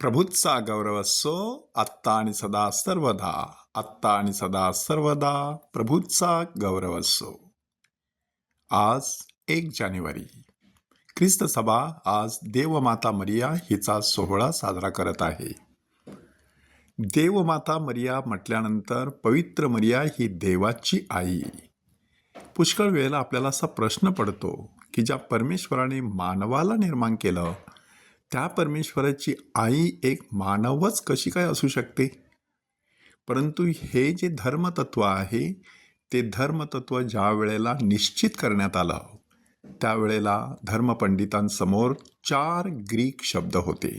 प्रभूचा गौरव असो आत्ता आणि सदा सर्वदा. आत्ता आणि सदा सर्वदा प्रभूचा गौरव असो. आज 1 जानेवारी. ख्रिस्त सभा आज देवमाता मरिया हिचा सोहळा साजरा करत आहे. देवमाता मरिया म्हटल्यानंतर पवित्र मरिया ही देवाची आई. पुष्कळ वेळेला आपल्याला असा प्रश्न पडतो की ज्या परमेश्वराने मानवाला निर्माण केलं त्या परमेश्वराची आई एक मानवच कशी काय असू शकते. परंतु हे जे धर्मतत्व आहे ते धर्मतत्व ज्या वेळेला निश्चित करण्यात आलं त्यावेळेला धर्मपंडितांसमोर 4 ग्रीक शब्द होते.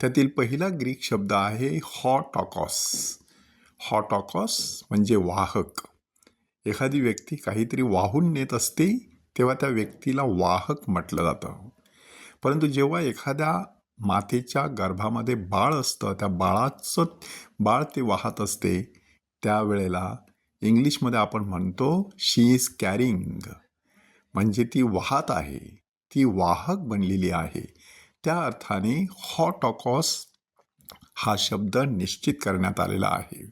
त्यातील पहिला ग्रीक शब्द आहे हॉटॉकॉस. हॉटॉकॉस म्हणजे वाहक. एखादी व्यक्ती काहीतरी वाहून नेत असते तेव्हा त्या व्यक्तीला वाहक म्हटलं जातं. परंतु जेव्हा एखाद्या मातेच्या गर्भामध्ये बाळ असतं त्या बाळ ते वाहत असते त्यावेळेला इंग्लिशमध्ये आपण म्हणतो शी इज कॅरिंग, म्हणजे ती वाहत आहे, ती वाहक बनलेली आहे. त्या अर्थाने हॉटॉकॉस हा शब्द निश्चित करण्यात आलेला आहे.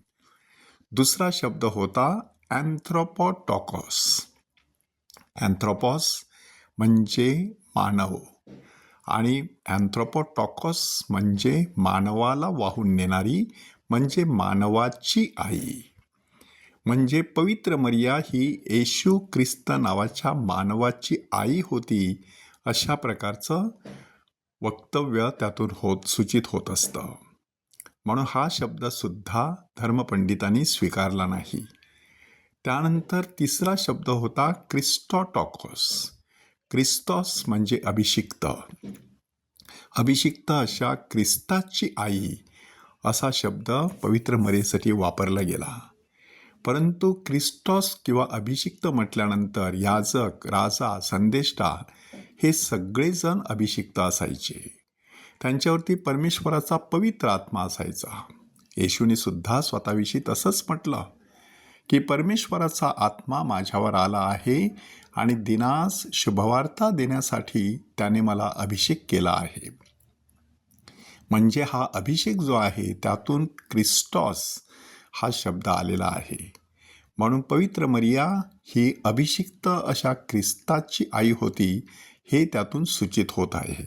दुसरा शब्द होता अँथ्रोपोटॉकॉस. अँथ्रोपॉस म्हणजे मानव आणि अँथ्रोपोटॉकॉस म्हणजे मानवाला वाहून नेणारी, म्हणजे मानवाची आई. म्हणजे पवित्र मरिया ही येशू ख्रिस्त नावाच्या मानवाची आई होती अशा प्रकारचं वक्तव्य त्यातून सूचित होत असतं. म्हणून हा शब्दसुद्धा धर्मपंडितांनी स्वीकारला नाही. त्यानंतर तिसरा शब्द होता क्रिस्टोटॉकॉस. क्रिस्तॉस म्हणजे अभिषिक्त. अभिषिक्त अशा ख्रिस्ताची आई असा शब्द पवित्र मरियेसाठी वापरला गेला. परंतु क्रिस्टॉस किंवा अभिषिक्त म्हटल्यानंतर याजक, राजा, संदेष्टा हे सगळेजण अभिषिक्त असायचे. त्यांच्यावरती परमेश्वराचा पवित्र आत्मा असायचा. येशूने सुद्धा स्वतःविषयी तसंच म्हटलं की परमेश्वराचा आत्मा माझ्यावर आला आहे आणि दिनास शुभवार्ता देण्यासाठी त्याने मला अभिषेक केला आहे. म्हणजे हा अभिषेक जो आहे त्यातून क्रिस्टॉस हा शब्द आलेला आहे. म्हणून पवित्र मरिया ही अभिषिक्त अशा ख्रिस्ताची आई होती हे त्यातून सूचित होत आहे.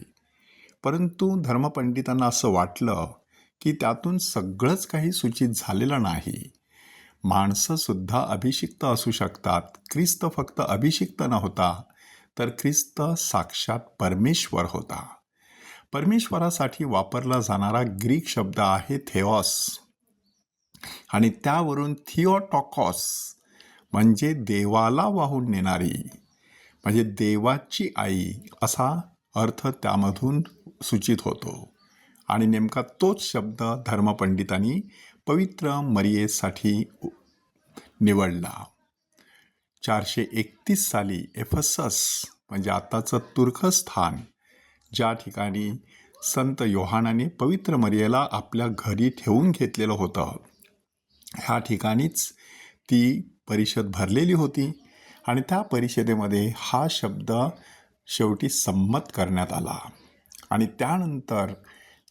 परंतु धर्मपंडितांना असं वाटलं की त्यातून सगळंच काही सूचित झालेलं नाही. माणसंसुद्धा अभिषिक्त असू शकतात. ख्रिस्त फक्त अभिषिक्त नव्हता तर ख्रिस्त साक्षात परमेश्वर होता. परमेश्वरासाठी वापरला जाणारा ग्रीक शब्द आहे थेओस आणि त्यावरून थिओटॉकॉस म्हणजे देवाला वाहून नेणारी, म्हणजे देवाची आई असा अर्थ त्यामधून सूचित होतो. आणि नेमका तोच शब्द धर्मपंडितांनी पवित्र मरियेसाठी निवडला. 431 साली एफेसस म्हणजे आताचं तुर्कस्थान, ज्या ठिकाणी संत योहानाने पवित्र मरियेला आपल्या घरी ठेवून घेतलेलं होतं, ह्या ठिकाणीच ती परिषद भरलेली होती आणि त्या परिषदेमध्ये हा शब्द शेवटी संमत करण्यात आला. आणि त्यानंतर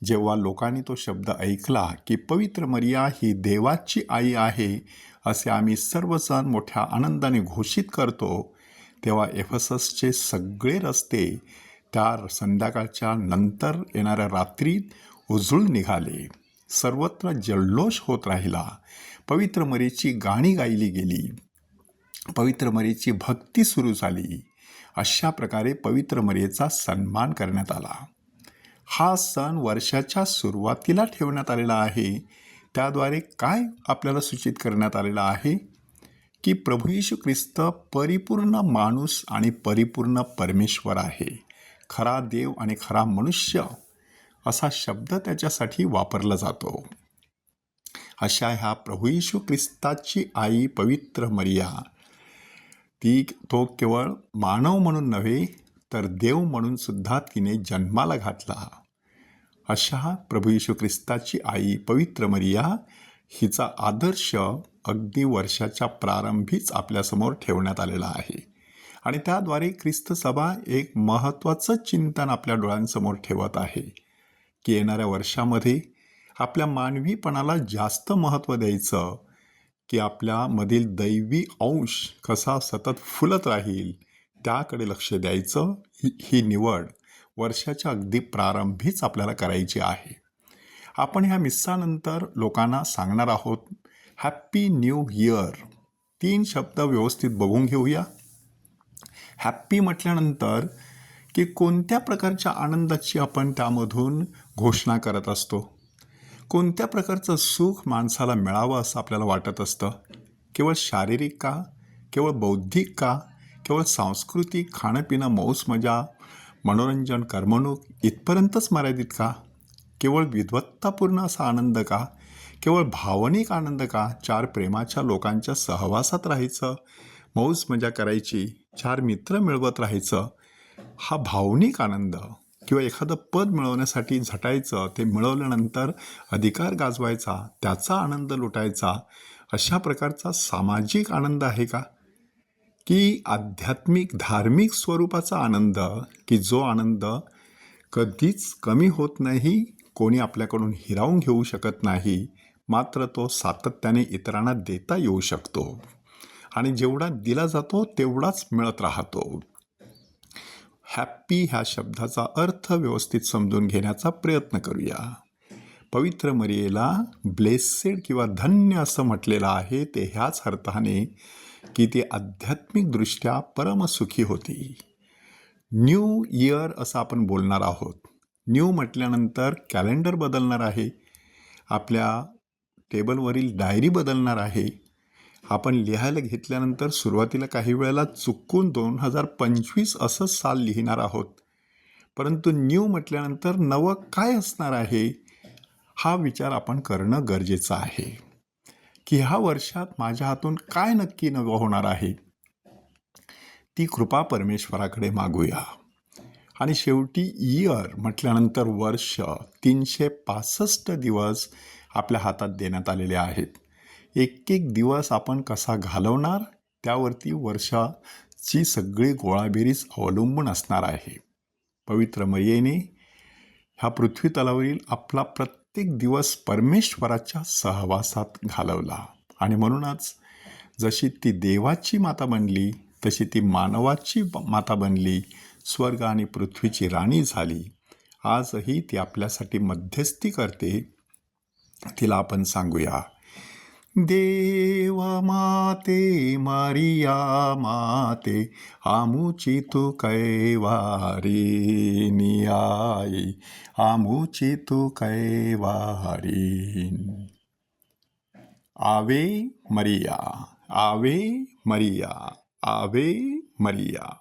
जेव्हा लोकांनी तो शब्द ऐकला की पवित्र मरिया ही देवाची आई आहे असे आम्ही सर्वजण मोठ्या आनंदाने घोषित करतो, तेव्हा एफेससचे सगळे रस्ते त्या संध्याकाळच्या नंतर येणाऱ्या रात्रीत उजळून निघाले. सर्वत्र जल्लोष होत राहिला. पवित्र मरियेची गाणी गायली गेली, पवित्र मरियेची भक्ती सुरू झाली. अशा प्रकारे पवित्र मरियेचा सन्मान करण्यात आला. हा सण वर्षाच्या सुरुवातीला ठेवण्यात आलेला आहे. त्याद्वारे काय आपल्याला सूचित करण्यात आलेलं आहे की प्रभू येशू ख्रिस्त परिपूर्ण माणूस आणि परिपूर्ण परमेश्वर आहे. खरा देव आणि खरा मनुष्य असा शब्द त्याच्यासाठी वापरला जातो. अशा ह्या प्रभू येशू ख्रिस्ताची आई पवित्र मरिया तो केवळ मानव म्हणून नव्हे तर देव म्हणून सुद्धा तिने जन्माला घातला. अशा प्रभू येशू ख्रिस्ताची आई पवित्र मरिया हिचा आदर्श अगदी वर्षाच्या प्रारंभीच आपल्यासमोर ठेवण्यात आलेला आहे. आणि त्याद्वारे ख्रिस्त सभा एक महत्त्वाचं चिंतन आपल्या डोळ्यांसमोर ठेवत आहे की येणाऱ्या वर्षामध्ये आपल्या मानवीपणाला जास्त महत्त्व द्यायचं, की आपल्यामधील दैवी अंश कसा सतत फुलत राहील त्याकडे लक्ष द्यायचं. ही निवड वर्षाच्या अगदी प्रारंभीच आपल्याला करायची आहे. आपण ह्या मिस्सानंतर लोकांना सांगणार आहोत हॅप्पी न्यू इयर. 3 शब्द व्यवस्थित बघून घेऊया. हॅप्पी म्हटल्यानंतर की कोणत्या प्रकारच्या आनंदाची आपण त्यामधून घोषणा करत असतो, कोणत्या प्रकारचं सुख माणसाला मिळावं असं आपल्याला वाटत असतं. केवळ शारीरिक का, केवळ बौद्धिक का, केवळ सांस्कृतिक खाणंपिणं मौज मजा मनोरंजन करमणूक इथपर्यंतच मर्यादित का, केवळ विद्वत्तापूर्ण असा आनंद का, केवळ भावनिक आनंद का, 4 प्रेमाच्या लोकांच्या सहवासात राहायचं, मौज मजा करायची, 4 मित्र मिळवत राहायचं, हा भावनिक आनंद, किंवा एखादं पद मिळवण्यासाठी झटायचं, ते मिळवल्यानंतर अधिकार गाजवायचा, त्याचा आनंद लुटायचा, अशा प्रकारचा सामाजिक आनंद आहे का, की आध्यात्मिक धार्मिक स्वरूपाचा आनंद, की जो आनंद कधीच कमी होत नाही, कोणी आपल्याकडून हिरावून घेऊ शकत नाही, मात्र तो सातत्याने इतरांना देता येऊ शकतो आणि जेवढा दिला जातो तेवढाच मिळत राहतो. हॅप्पी ह्या शब्दाचा अर्थ व्यवस्थित समजून घेण्याचा प्रयत्न करूया. पवित्र मरियेला ब्लेसेड किंवा धन्य असं म्हटलेलं आहे, ते ह्याच अर्थाने की ती आध्यात्मिकदृष्ट्या परमसुखी होती. न्यू इयर असं आपण बोलणार आहोत. न्यू म्हटल्यानंतर कॅलेंडर बदलणार आहे, आपल्या टेबलवरील डायरी बदलणार आहे. आपण लिहायला घेतल्यानंतर सुरुवातीला काही वेळेला चुकून 2025 असं साल लिहिणार आहोत, परंतु न्यू म्हटल्यानंतर नवं काय असणार आहे हा विचार आपण करणं गरजेचं आहे, की ह्या वर्षात माझ्या हातून काय नक्की नवं होणार आहे. ती कृपा परमेश्वराकडे मागूया. आणि शेवटी इयर म्हटल्यानंतर वर्ष 365 दिवस आपल्या हातात देण्यात आलेले आहेत. एक एक दिवस आपण कसा घालवणार त्यावरती वर्षाची सगळी गोळाबेरीज अवलंबून असणार आहे. पवित्र मरियेने ह्या पृथ्वी तलावरील आपला प्रत्येक दिवस परमेश्वराच्या सहवासात घालवला आणि म्हणूनच जशी ती देवाची माता बनली तशी ती मानवाची माता बनली, स्वर्ग आणि पृथ्वीची राणी झाली. आजही ती आपल्यासाठी मध्यस्थी करते. तिला आपण सांगूया, देव माते मारिया माते आमुची तू कैवारी नियाई आमुची तू कैवारी. आवे मरिया, आवे मरिया, आवे मरिया.